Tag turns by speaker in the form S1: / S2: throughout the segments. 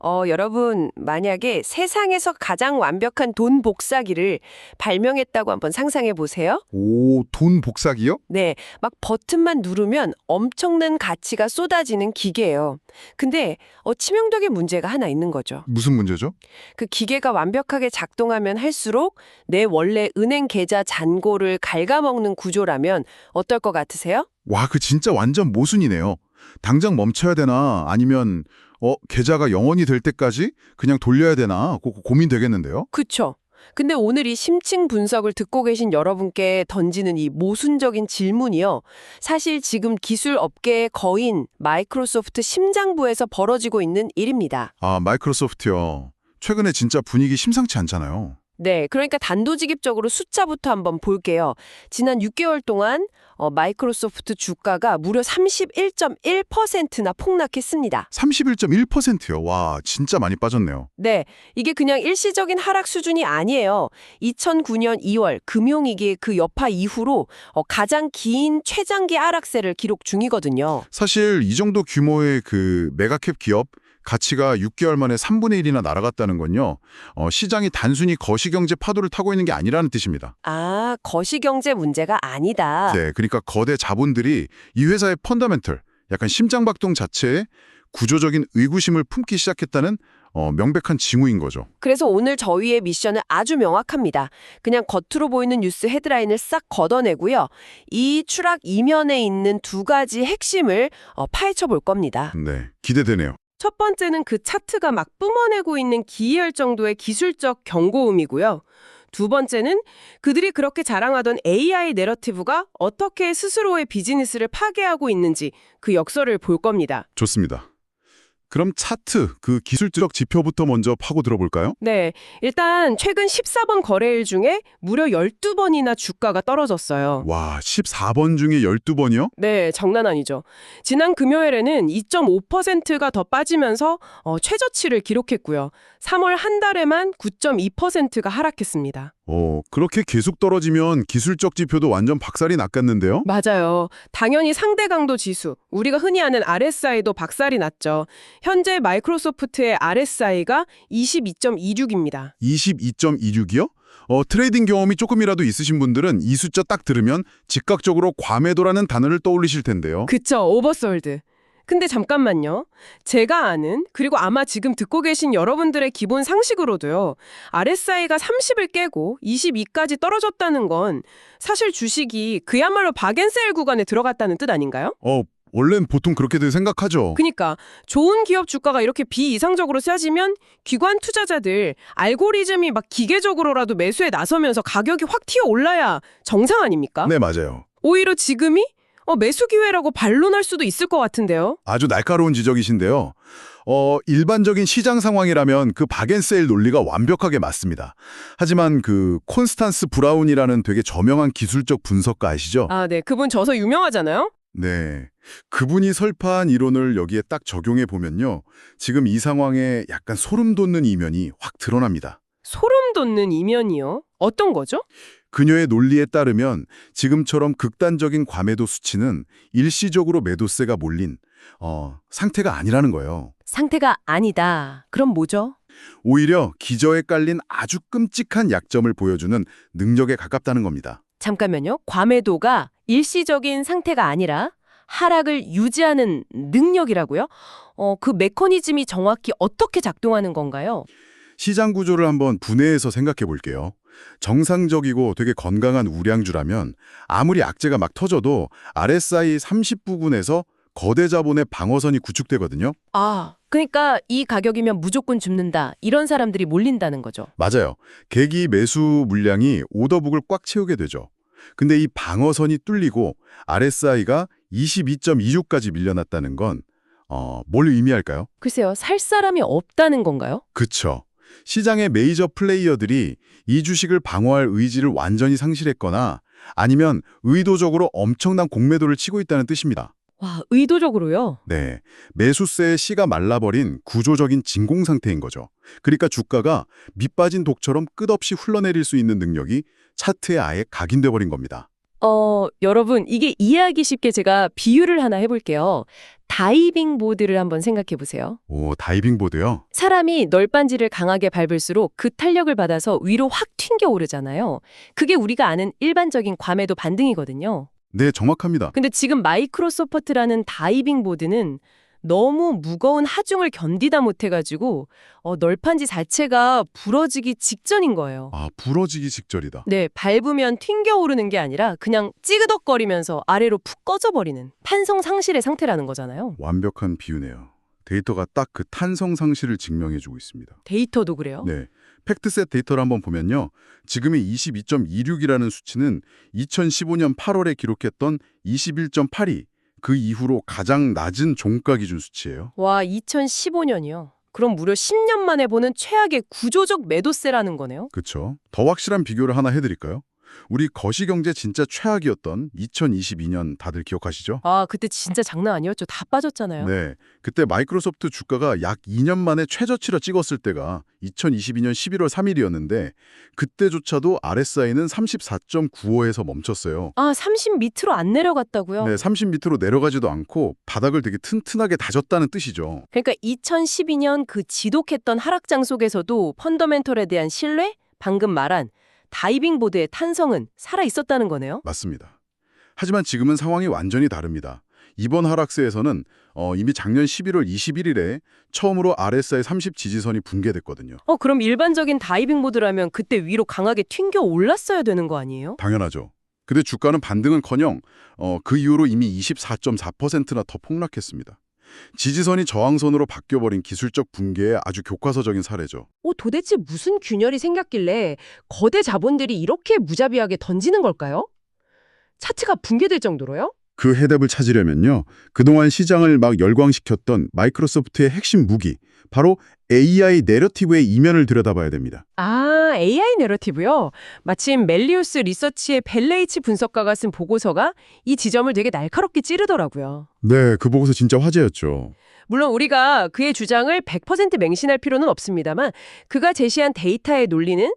S1: 여러분, 만약에 세상에서 가장 완벽한 돈 복사기를 발명했다고 한번 상상해 보세요.
S2: 오, 돈 복사기요?
S1: 네, 막 버튼만 누르면 엄청난 가치가 쏟아지는 기계예요. 근데 치명적인 문제가 하나 있는 거죠.
S2: 무슨 문제죠?
S1: 그 기계가 완벽하게 작동하면 할수록 내 원래 은행 계좌 잔고를 갉아먹는 구조라면 어떨 것 같으세요?
S2: 와, 그 진짜 완전 모순이네요. 당장 멈춰야 되나 아니면 계좌가 영원히 될 때까지 그냥 돌려야 되나 고민되겠는데요?
S1: 그쵸. 근데 오늘 이 심층 분석을 듣고 계신 여러분께 던지는 이 모순적인 질문이요. 사실 지금 기술 업계의 거인 마이크로소프트 심장부에서 벌어지고 있는 일입니다.
S2: 아, 마이크로소프트요. 최근에 진짜 분위기 심상치 않잖아요.
S1: 네, 그러니까 단도직입적으로 숫자부터 한번 볼게요. 지난 6개월 동안 마이크로소프트 주가가 무려 31.1%나 폭락했습니다.
S2: 31.1%요. 와, 진짜 많이 빠졌네요.
S1: 네, 이게 그냥 일시적인 하락 수준이 아니에요. 2009년 2월 금융위기 그 여파 이후로 가장 긴 최장기 하락세를 기록 중이거든요.
S2: 사실 이 정도 규모의 그 메가캡 기업 가치가 6개월 만에 3분의 1이나 날아갔다는 건요. 시장이 단순히 거시경제 파도를 타고 있는 게 아니라는 뜻입니다.
S1: 아, 거시경제 문제가 아니다.
S2: 네, 그러니까 거대 자본들이 이 회사의 펀더멘털, 약간 심장박동 자체에 구조적인 의구심을 품기 시작했다는 명백한 징후인 거죠.
S1: 그래서 오늘 저희의 미션은 아주 명확합니다. 그냥 겉으로 보이는 뉴스 헤드라인을 싹 걷어내고요. 이 추락 이면에 있는 두 가지 핵심을 파헤쳐 볼 겁니다.
S2: 네, 기대되네요.
S1: 첫 번째는 그 차트가 막 뿜어내고 있는 기이할 정도의 기술적 경고음이고요. 두 번째는 그들이 그렇게 자랑하던 AI 내러티브가 어떻게 스스로의 비즈니스를 파괴하고 있는지 그 역설을 볼 겁니다.
S2: 좋습니다. 그럼 차트, 그 기술적 지표부터 먼저 파고 들어볼까요?
S1: 네, 일단 최근 14번 거래일 중에 무려 12번이나 주가가 떨어졌어요.
S2: 와, 14번 중에 12번이요?
S1: 네, 장난 아니죠. 지난 금요일에는 2.5%가 더 빠지면서 최저치를 기록했고요. 3월 한 달에만 9.2%가 하락했습니다.
S2: 그렇게 계속 떨어지면 기술적 지표도 완전 박살이 났겠는데요?
S1: 맞아요. 당연히 상대 강도 지수, 우리가 흔히 아는 RSI도 박살이 났죠. 현재 마이크로소프트의 RSI가 22.26입니다.
S2: 22.26이요? 트레이딩 경험이 조금이라도 있으신 분들은 이 숫자 딱 들으면 즉각적으로 과매도라는 단어를 떠올리실 텐데요.
S1: 그쵸, 오버솔드. 근데 잠깐만요. 제가 아는, 그리고 아마 지금 듣고 계신 여러분들의 기본 상식으로도요. RSI가 30을 깨고 22까지 떨어졌다는 건 사실 주식이 그야말로 박앤세일 구간에 들어갔다는 뜻 아닌가요?
S2: 원래는 보통 그렇게들 생각하죠.
S1: 그니까 좋은 기업 주가가 이렇게 비이상적으로 세지면 기관 투자자들 알고리즘이 막 기계적으로라도 매수에 나서면서 가격이 확 튀어 올라야 정상 아닙니까?
S2: 네, 맞아요.
S1: 오히려 지금이 매수 기회라고 반론할 수도 있을 것 같은데요.
S2: 아주 날카로운 지적이신데요. 일반적인 시장 상황이라면 그 박앤세일 논리가 완벽하게 맞습니다. 하지만 그 콘스탄스 브라운이라는 되게 저명한 기술적 분석가 아시죠?
S1: 아, 네. 그분 저서 유명하잖아요.
S2: 네. 그분이 설파한 이론을 여기에 딱 적용해 보면요. 지금 이 상황에 약간 소름 돋는 이면이 확 드러납니다.
S1: 소름 돋는 이면이요? 어떤 거죠?
S2: 그녀의 논리에 따르면 지금처럼 극단적인 과매도 수치는 일시적으로 매도세가 몰린 상태가 아니라는 거예요.
S1: 상태가 아니다. 그럼 뭐죠?
S2: 오히려 기저에 깔린 아주 끔찍한 약점을 보여주는 능력에 가깝다는 겁니다.
S1: 잠깐만요. 과매도가 일시적인 상태가 아니라 하락을 유지하는 능력이라고요? 그 메커니즘이 정확히 어떻게 작동하는 건가요?
S2: 시장 구조를 한번 분해해서 생각해 볼게요. 정상적이고 되게 건강한 우량주라면 아무리 악재가 막 터져도 RSI 30 부근에서 거대 자본의 방어선이 구축되거든요.
S1: 아, 그러니까 이 가격이면 무조건 줍는다. 이런 사람들이 몰린다는 거죠.
S2: 맞아요. 계기 매수 물량이 오더북을 꽉 채우게 되죠. 근데 이 방어선이 뚫리고 RSI가 22.26까지 밀려났다는 건 뭘 의미할까요?
S1: 글쎄요. 살 사람이 없다는 건가요?
S2: 그쵸. 시장의 메이저 플레이어들이 이 주식을 방어할 의지를 완전히 상실했거나 아니면 의도적으로 엄청난 공매도를 치고 있다는 뜻입니다.
S1: 와, 의도적으로요?
S2: 네, 매수세의 씨가 말라버린 구조적인 진공 상태인 거죠. 그러니까 주가가 밑빠진 독처럼 끝없이 흘러내릴 수 있는 능력이 차트에 아예 각인돼 버린 겁니다.
S3: 여러분, 이게 이해하기 쉽게 제가 비유를 하나 해볼게요. 다이빙 보드를 한번 생각해 보세요.
S2: 오, 다이빙 보드요?
S3: 사람이 널빤지를 강하게 밟을수록 그 탄력을 받아서 위로 확 튕겨 오르잖아요. 그게 우리가 아는 일반적인 과매도 반등이거든요.
S2: 네, 정확합니다.
S3: 근데 지금 마이크로소프트라는 다이빙 보드는 너무 무거운 하중을 견디다 못해가지고 널판지 자체가 부러지기 직전인 거예요.
S2: 아, 부러지기 직전이다.
S3: 네, 밟으면 튕겨오르는 게 아니라 그냥 찌그덕거리면서 아래로 푹 꺼져버리는 탄성 상실의 상태라는 거잖아요.
S2: 완벽한 비유네요. 데이터가 딱 그 탄성 상실을 증명해주고 있습니다.
S3: 데이터도 그래요?
S2: 네. 팩트셋 데이터를 한번 보면요. 지금의 22.26이라는 수치는 2015년 8월에 기록했던 21.82, 그 이후로 가장 낮은 종가 기준 수치예요.
S3: 와, 2015년이요. 그럼 무려 10년 만에 보는 최악의 구조적 매도세라는 거네요.
S2: 그렇죠. 더 확실한 비교를 하나 해드릴까요? 우리 거시경제 진짜 최악이었던 2022년 다들 기억하시죠?
S3: 아, 그때 진짜 장난 아니었죠. 다 빠졌잖아요.
S2: 네. 그때 마이크로소프트 주가가 약 2년 만에 최저치를 찍었을 때가 2022년 11월 3일이었는데 그때조차도 RSI는 34.95에서 멈췄어요.
S3: 아, 30 밑으로 안 내려갔다고요?
S2: 네, 30 밑으로 내려가지도 않고 바닥을 되게 튼튼하게 다졌다는 뜻이죠.
S3: 그러니까 2012년 그 지독했던 하락장 속에서도 펀더멘털에 대한 신뢰? 방금 말한 다이빙 보드의 탄성은 살아 있었다는 거네요.
S2: 맞습니다. 하지만 지금은 상황이 완전히 다릅니다. 이번 하락세에서는 이미 작년 11월 21일에 처음으로 RSI 30 지지선이 붕괴됐거든요.
S3: 그럼 일반적인 다이빙 보드라면 그때 위로 강하게 튕겨 올랐어야 되는 거 아니에요?
S2: 당연하죠. 근데 주가는 반등은커녕 그 이후로 이미 24.4%나 더 폭락했습니다. 지지선이 저항선으로 바뀌어버린 기술적 붕괴의 아주 교과서적인 사례죠.
S4: 도대체 무슨 균열이 생겼길래 거대 자본들이 이렇게 무자비하게 던지는 걸까요? 차트가 붕괴될 정도로요?
S2: 그 해답을 찾으려면요. 그동안 시장을 막 열광시켰던 마이크로소프트의 핵심 무기, 바로 AI 내러티브의 이면을 들여다봐야 됩니다.
S4: 아, AI 내러티브요? 마침 멜리우스 리서치의 벨레이치 분석가가 쓴 보고서가 이 지점을 되게 날카롭게 찌르더라고요.
S2: 네, 그 보고서 진짜 화제였죠.
S4: 물론 우리가 그의 주장을 100% 맹신할 필요는 없습니다만 그가 제시한 데이터의 논리는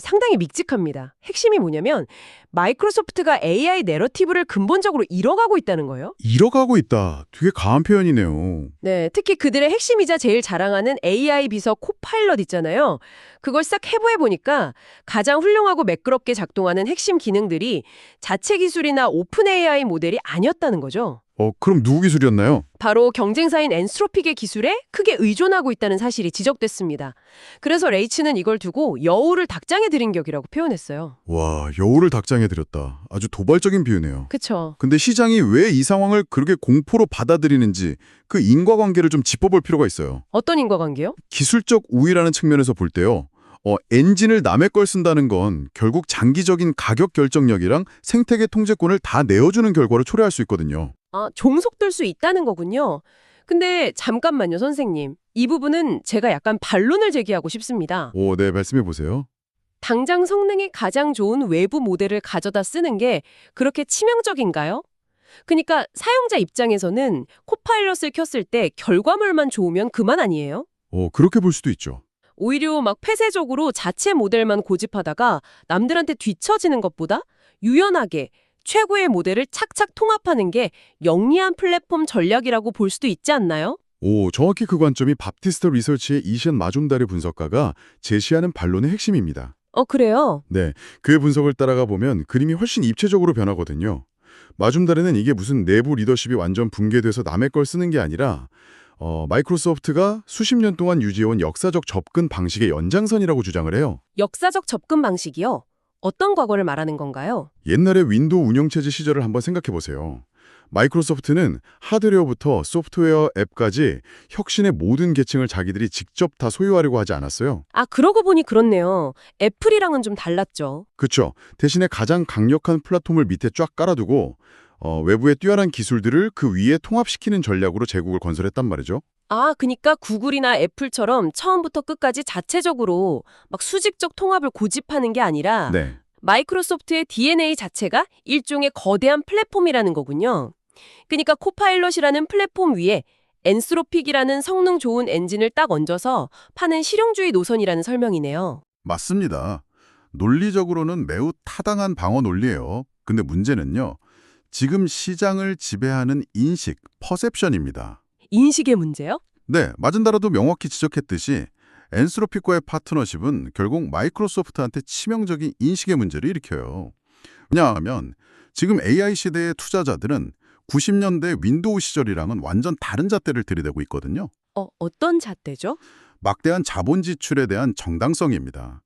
S4: 상당히 믹직합니다. 핵심이 뭐냐면 마이크로소프트가 AI 내러티브를 근본적으로 잃어가고 있다는 거예요.
S2: 잃어가고 있다. 되게 강한 표현이네요.
S4: 네, 특히 그들의 핵심이자 제일 자랑하는 AI 비서 코파일럿 있잖아요. 그걸 싹 해부해보니까 가장 훌륭하고 매끄럽게 작동하는 핵심 기능들이 자체 기술이나 오픈 AI 모델이 아니었다는 거죠.
S2: 그럼 누구 기술이었나요?
S4: 바로 경쟁사인 엔스로픽의 기술에 크게 의존하고 있다는 사실이 지적됐습니다. 그래서 레이츠는 이걸 두고 여우를 닭장에 들인 격이라고 표현했어요.
S2: 와, 여우를 닭장에 들였다. 아주 도발적인 비유네요.
S4: 그쵸?
S2: 근데 시장이 왜 이 상황을 그렇게 공포로 받아들이는지 그 인과관계를 좀 짚어볼 필요가 있어요.
S4: 어떤 인과관계요?
S2: 기술적 우위라는 측면에서 볼 때요. 엔진을 남의 걸 쓴다는 건 결국 장기적인 가격 결정력이랑 생태계 통제권을 다 내어주는 결과를 초래할 수 있거든요.
S4: 아, 종속될 수 있다는 거군요. 근데 잠깐만요, 선생님. 이 부분은 제가 약간 반론을 제기하고 싶습니다.
S2: 오, 네, 말씀해 보세요.
S4: 당장 성능이 가장 좋은 외부 모델을 가져다 쓰는 게 그렇게 치명적인가요? 그러니까 사용자 입장에서는 코파일럿을 켰을 때 결과물만 좋으면 그만 아니에요?
S2: 그렇게 볼 수도 있죠.
S4: 오히려 막 폐쇄적으로 자체 모델만 고집하다가 남들한테 뒤처지는 것보다 유연하게 최고의 모델을 착착 통합하는 게 영리한 플랫폼 전략이라고 볼 수도 있지 않나요?
S2: 오, 정확히 그 관점이 밥티스트 리서치의 이시안 마존다르 분석가가 제시하는 반론의 핵심입니다.
S4: 그래요?
S2: 네, 그의 분석을 따라가 보면 그림이 훨씬 입체적으로 변하거든요. 마존다르는 이게 무슨 내부 리더십이 완전 붕괴돼서 남의 걸 쓰는 게 아니라 마이크로소프트가 수십 년 동안 유지해온 역사적 접근 방식의 연장선이라고 주장을 해요.
S4: 역사적 접근 방식이요? 어떤 과거를 말하는 건가요?
S2: 옛날에 윈도우 운영체제 시절을 한번 생각해 보세요. 마이크로소프트는 하드웨어부터 소프트웨어 앱까지 혁신의 모든 계층을 자기들이 직접 다 소유하려고 하지 않았어요.
S4: 아, 그러고 보니 그렇네요. 애플이랑은 좀 달랐죠.
S2: 그렇죠. 대신에 가장 강력한 플랫폼을 밑에 쫙 깔아두고 외부의 뛰어난 기술들을 그 위에 통합시키는 전략으로 제국을 건설했단 말이죠.
S4: 아, 그러니까 구글이나 애플처럼 처음부터 끝까지 자체적으로 막 수직적 통합을 고집하는 게 아니라
S2: 네.
S4: 마이크로소프트의 DNA 자체가 일종의 거대한 플랫폼이라는 거군요. 그러니까 코파일럿이라는 플랫폼 위에 엔스로픽이라는 성능 좋은 엔진을 딱 얹어서 파는 실용주의 노선이라는 설명이네요.
S2: 맞습니다. 논리적으로는 매우 타당한 방어 논리예요. 근데 문제는요. 지금 시장을 지배하는 인식, 퍼셉션입니다.
S4: 인식의 문제요?
S2: 네, 마즌다라도 명확히 지적했듯이 엔스로픽과의 파트너십은 결국 마이크로소프트한테 치명적인 인식의 문제를 일으켜요. 왜냐하면 지금 AI 시대의 투자자들은 90년대 윈도우 시절이랑은 완전 다른 잣대를 들이대고 있거든요.
S4: 어떤 잣대죠?
S2: 막대한 자본 지출에 대한 정당성입니다.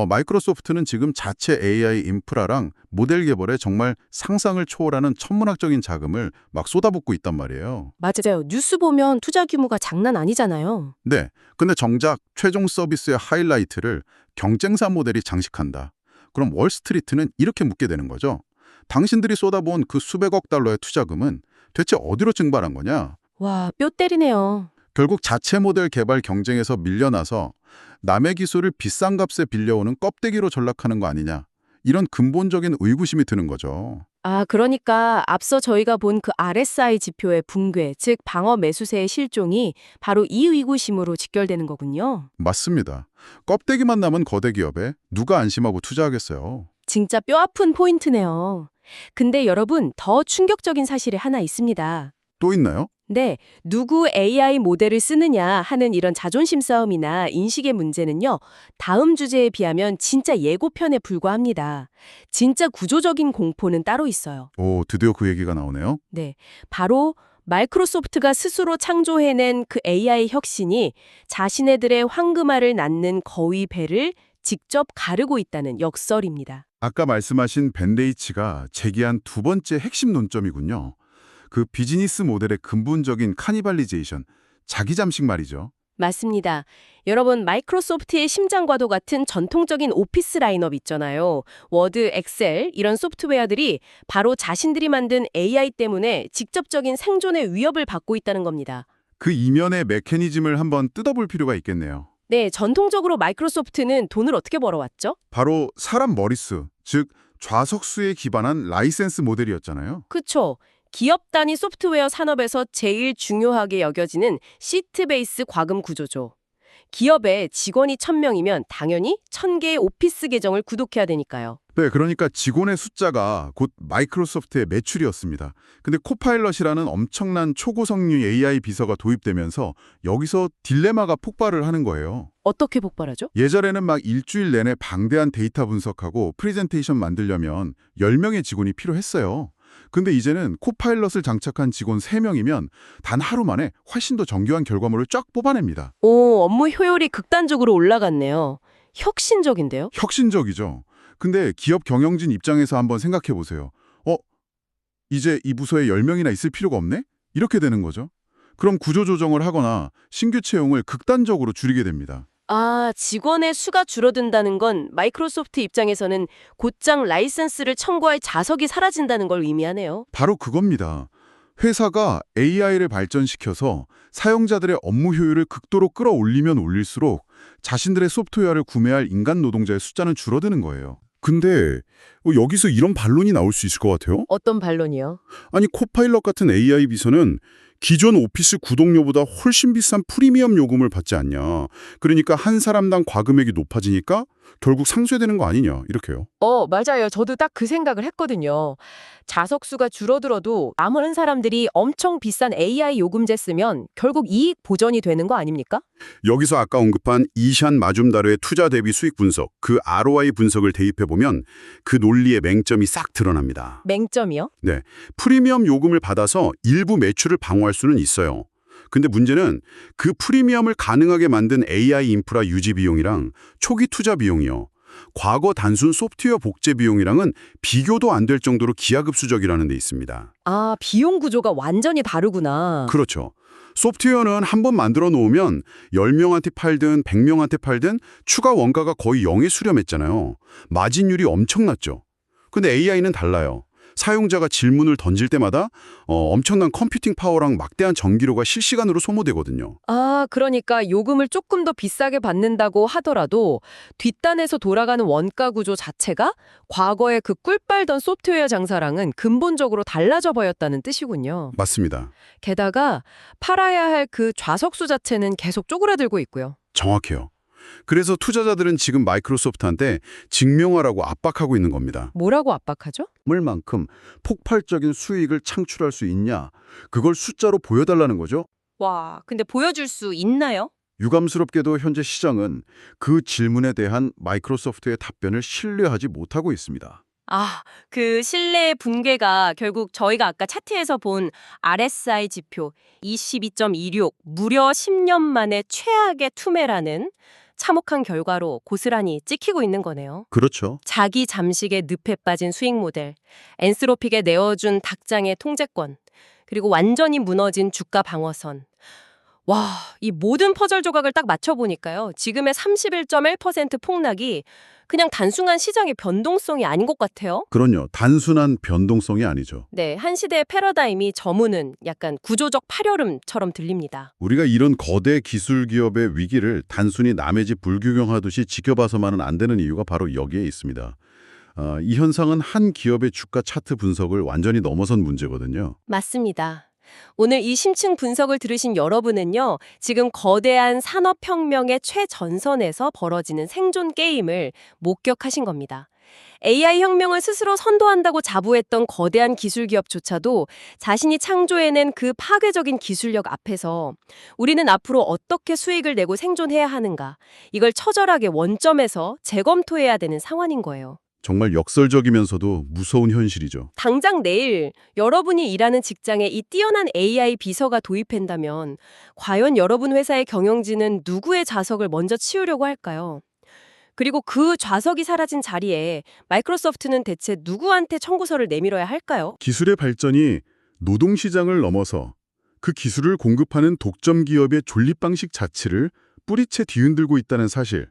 S2: 마이크로소프트는 지금 자체 AI 인프라랑 모델 개발에 정말 상상을 초월하는 천문학적인 자금을 막 쏟아붓고 있단 말이에요.
S4: 맞아요. 뉴스 보면 투자 규모가 장난 아니잖아요.
S2: 네, 근데 정작 최종 서비스의 하이라이트를 경쟁사 모델이 장식한다. 그럼 월스트리트는 이렇게 묻게 되는 거죠. 당신들이 쏟아부은 그 수백억 달러의 투자금은 대체 어디로 증발한 거냐?
S4: 와, 뼈 때리네요.
S2: 결국 자체 모델 개발 경쟁에서 밀려나서 남의 기술을 비싼 값에 빌려오는 껍데기로 전락하는 거 아니냐. 이런 근본적인 의구심이 드는 거죠.
S4: 아, 그러니까 앞서 저희가 본 그 RSI 지표의 붕괴, 즉 방어 매수세의 실종이 바로 이 의구심으로 직결되는 거군요.
S2: 맞습니다. 껍데기만 남은 거대 기업에 누가 안심하고 투자하겠어요.
S4: 진짜 뼈아픈 포인트네요. 근데 여러분, 더 충격적인 사실이 하나 있습니다.
S2: 또 있나요?
S4: 네, 누구 AI 모델을 쓰느냐 하는 이런 자존심 싸움이나 인식의 문제는요, 다음 주제에 비하면 진짜 예고편에 불과합니다. 진짜 구조적인 공포는 따로 있어요.
S2: 오, 드디어 그 얘기가 나오네요.
S4: 네, 바로 마이크로소프트가 스스로 창조해낸 그 AI 혁신이 자신네들의 황금알을 낳는 거위 배를 직접 가르고 있다는 역설입니다.
S2: 아까 말씀하신 벤데이치가 제기한 두 번째 핵심 논점이군요. 그 비즈니스 모델의 근본적인 카니발리제이션, 자기 잠식 말이죠.
S4: 맞습니다. 여러분, 마이크로소프트의 심장과도 같은 전통적인 오피스 라인업 있잖아요. 워드, 엑셀 이런 소프트웨어들이 바로 자신들이 만든 AI 때문에 직접적인 생존의 위협을 받고 있다는 겁니다.
S2: 그 이면의 메커니즘을 한번 뜯어볼 필요가 있겠네요.
S4: 네, 전통적으로 마이크로소프트는 돈을 어떻게 벌어왔죠?
S2: 바로 사람 머릿수, 즉 좌석수에 기반한 라이센스 모델이었잖아요.
S4: 그쵸. 기업 단위 소프트웨어 산업에서 제일 중요하게 여겨지는 시트 베이스 과금 구조죠. 기업에 직원이 1000명이면 당연히 1000개의 오피스 계정을 구독해야 되니까요.
S2: 네, 그러니까 직원의 숫자가 곧 마이크로소프트의 매출이었습니다. 근데 코파일럿이라는 엄청난 초고성능 AI 비서가 도입되면서 여기서 딜레마가 폭발을 하는 거예요.
S4: 어떻게 폭발하죠?
S2: 예전에는 막 일주일 내내 방대한 데이터 분석하고 프레젠테이션 만들려면 10명의 직원이 필요했어요. 근데 이제는 코파일럿을 장착한 직원 3명이면 단 하루 만에 훨씬 더 정교한 결과물을 쫙 뽑아냅니다.
S4: 오, 업무 효율이 극단적으로 올라갔네요. 혁신적인데요?
S2: 혁신적이죠. 근데 기업 경영진 입장에서 한번 생각해 보세요. 이제 이 부서에 10명이나 있을 필요가 없네? 이렇게 되는 거죠. 그럼 구조조정을 하거나 신규 채용을 극단적으로 줄이게 됩니다.
S4: 아, 직원의 수가 줄어든다는 건 마이크로소프트 입장에서는 곧장 라이센스를 청구할 자석이 사라진다는 걸 의미하네요.
S2: 바로 그겁니다. 회사가 AI를 발전시켜서 사용자들의 업무 효율을 극도로 끌어올리면 올릴수록 자신들의 소프트웨어를 구매할 인간 노동자의 숫자는 줄어드는 거예요. 근데 여기서 이런 반론이 나올 수 있을 것 같아요.
S4: 어떤 반론이요?
S2: 아니, 코파일럿 같은 AI 비서는 기존 오피스 구독료보다 훨씬 비싼 프리미엄 요금을 받지 않냐. 그러니까 한 사람당 과금액이 높아지니까 결국 상쇄되는 거 아니냐. 이렇게요.
S4: 맞아요. 저도 딱 그 생각을 했거든요. 자석수가 줄어들어도 남은 사람들이 엄청 비싼 AI 요금제 쓰면 결국 이익 보전이 되는 거 아닙니까?
S2: 여기서 아까 언급한 이샨 마줌다르의 투자 대비 수익 분석, 그 ROI 분석을 대입해보면 그 논리의 맹점이 싹 드러납니다.
S4: 맹점이요?
S2: 네, 프리미엄 요금을 받아서 일부 매출을 방어할 수는 있어요. 근데 문제는 그 프리미엄을 가능하게 만든 AI 인프라 유지 비용이랑 초기 투자 비용이요. 과거 단순 소프트웨어 복제 비용이랑은 비교도 안 될 정도로 기하급수적이라는 데 있습니다.
S4: 아, 비용 구조가 완전히 다르구나.
S2: 그렇죠. 소프트웨어는 한 번 만들어 놓으면 10명한테 팔든 100명한테 팔든 추가 원가가 거의 0에 수렴했잖아요. 마진율이 엄청났죠. 근데 AI는 달라요. 사용자가 질문을 던질 때마다 엄청난 컴퓨팅 파워랑 막대한 전기료가 실시간으로 소모되거든요.
S4: 아, 그러니까 요금을 조금 더 비싸게 받는다고 하더라도 뒷단에서 돌아가는 원가 구조 자체가 과거의 그 꿀 빨던 소프트웨어 장사랑은 근본적으로 달라져 버렸다는 뜻이군요.
S2: 맞습니다.
S4: 게다가 팔아야 할 그 좌석수 자체는 계속 쪼그라들고 있고요.
S2: 정확해요. 그래서 투자자들은 지금 마이크로소프트한테 증명하라고 압박하고 있는 겁니다.
S4: 뭐라고 압박하죠?
S2: 얼만큼 폭발적인 수익을 창출할 수 있냐, 그걸 숫자로 보여달라는 거죠.
S3: 와, 근데 보여줄 수 있나요?
S2: 유감스럽게도 현재 시장은 그 질문에 대한 마이크로소프트의 답변을 신뢰하지 못하고 있습니다.
S3: 아, 그 신뢰의 붕괴가 결국 저희가 아까 차트에서 본 RSI 지표 22.26, 무려 10년 만에 최악의 투매라는 참혹한 결과로 고스란히 찍히고 있는 거네요.
S2: 그렇죠.
S3: 자기 잠식의 늪에 빠진 수익 모델, 엔스로픽에 내어준 닭장의 통제권, 그리고 완전히 무너진 주가 방어선. 와, 이 모든 퍼즐 조각을 딱 맞춰보니까요. 지금의 31.1% 폭락이 그냥 단순한 시장의 변동성이 아닌 것 같아요.
S2: 그럼요. 단순한 변동성이 아니죠.
S3: 네, 한 시대의 패러다임이 저무는 약간 구조적 파열음처럼 들립니다.
S2: 우리가 이런 거대 기술 기업의 위기를 단순히 남의 집 불구경하듯이 지켜봐서만은 안 되는 이유가 바로 여기에 있습니다. 이 현상은 한 기업의 주가 차트 분석을 완전히 넘어선 문제거든요.
S3: 맞습니다. 오늘 이 심층 분석을 들으신 여러분은요, 지금 거대한 산업혁명의 최전선에서 벌어지는 생존 게임을 목격하신 겁니다. AI 혁명을 스스로 선도한다고 자부했던 거대한 기술 기업조차도 자신이 창조해낸 그 파괴적인 기술력 앞에서 우리는 앞으로 어떻게 수익을 내고 생존해야 하는가, 이걸 처절하게 원점에서 재검토해야 되는 상황인 거예요.
S2: 정말 역설적이면서도 무서운 현실이죠.
S3: 당장 내일 여러분이 일하는 직장에 이 뛰어난 AI 비서가 도입된다면 과연 여러분 회사의 경영진은 누구의 좌석을 먼저 치우려고 할까요? 그리고 그 좌석이 사라진 자리에 마이크로소프트는 대체 누구한테 청구서를 내밀어야 할까요?
S2: 기술의 발전이 노동시장을 넘어서 그 기술을 공급하는 독점 기업의 존립 방식 자체를 뿌리채 뒤흔들고 있다는 사실.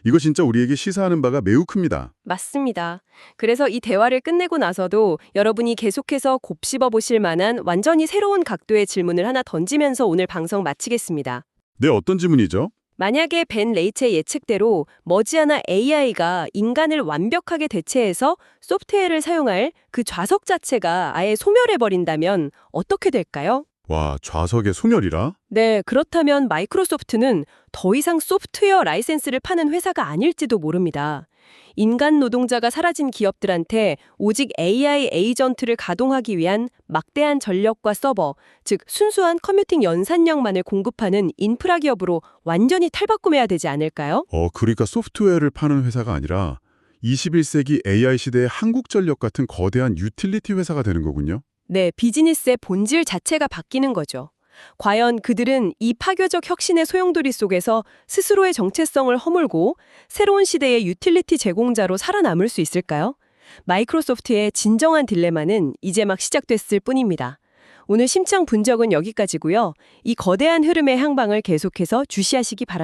S2: 이거 진짜 우리에게 시사하는 바가 매우 큽니다.
S3: 맞습니다. 그래서 이 대화를 끝내고 나서도 여러분이 계속해서 곱씹어 보실 만한 완전히 새로운 각도의 질문을 하나 던지면서 오늘 방송 마치겠습니다.
S2: 네, 어떤 질문이죠?
S3: 만약에 벤 레이츠의 예측대로 머지않아 AI가 인간을 완벽하게 대체해서 소프트웨어를 사용할 그 좌석 자체가 아예 소멸해버린다면 어떻게 될까요?
S2: 와, 좌석의 소멸이라?
S3: 네, 그렇다면 마이크로소프트는 더 이상 소프트웨어 라이센스를 파는 회사가 아닐지도 모릅니다. 인간 노동자가 사라진 기업들한테 오직 AI 에이전트를 가동하기 위한 막대한 전력과 서버, 즉 순수한 컴퓨팅 연산력만을 공급하는 인프라 기업으로 완전히 탈바꿈해야 되지 않을까요?
S2: 그러니까 소프트웨어를 파는 회사가 아니라 21세기 AI 시대의 한국전력 같은 거대한 유틸리티 회사가 되는 거군요.
S3: 네, 비즈니스의 본질 자체가 바뀌는 거죠. 과연 그들은 이 파괴적 혁신의 소용돌이 속에서 스스로의 정체성을 허물고 새로운 시대의 유틸리티 제공자로 살아남을 수 있을까요? 마이크로소프트의 진정한 딜레마는 이제 막 시작됐을 뿐입니다. 오늘 심층 분석은 여기까지고요. 이 거대한 흐름의 향방을 계속해서 주시하시기 바랍니다.